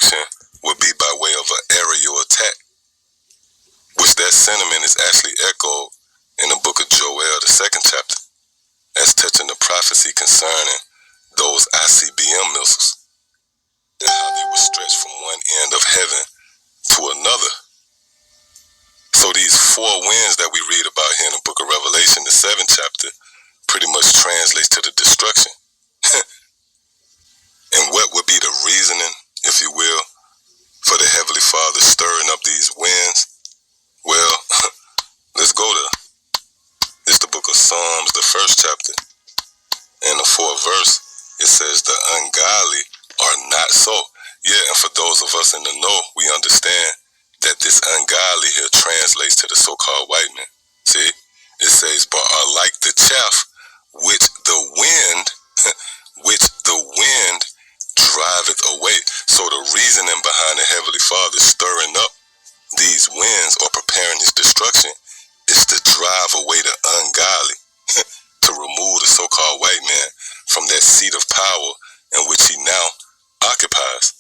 destruction would be by way of an aerial attack, which that sentiment is actually echoed in the book of Joel, the 2nd chapter, as touching the prophecy concerning those ICBM missiles and how they were stretched from one end of heaven to another. So these 4 winds that we read about here in the book of Revelation, the 7th chapter, pretty much translates to the destruction. And what would be the reasoning, if you will, for the Heavenly Father stirring up these winds? Well, let's go there. It's the book of Psalms, the 1st chapter, and the 4th verse. It says, the ungodly are not so. Yeah, and for those of us in the know, we understand that this ungodly here translates to the so-called white man. See? It says, but are like the chaff which the wind, driveth away. So the reasoning behind the Heavenly Father stirring up these winds or preparing this destruction is to drive away the ungodly, to remove the so-called white man from that seat of power in which he now occupies.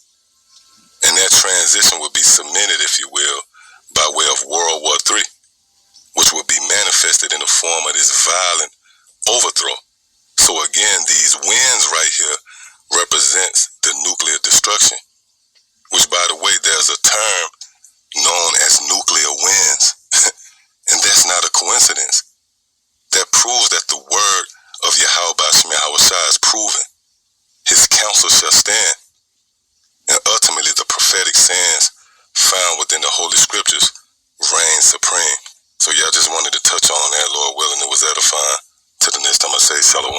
And that transition would be cemented, if you will, by way of World War III, which would be manifested in the form of this violent overthrow. So again, these winds right here represents the nuclear destruction, which, by the way, there's a term known as nuclear winds. And that's not a coincidence. That proves that the word of Yahweh Bashim Yahushua is proven. His counsel shall stand. And ultimately, the prophetic sayings found within the Holy Scriptures reign supreme. So yeah, I just wanted to touch on that, Lord willing. It was edifying. Till the next time I say Shalom.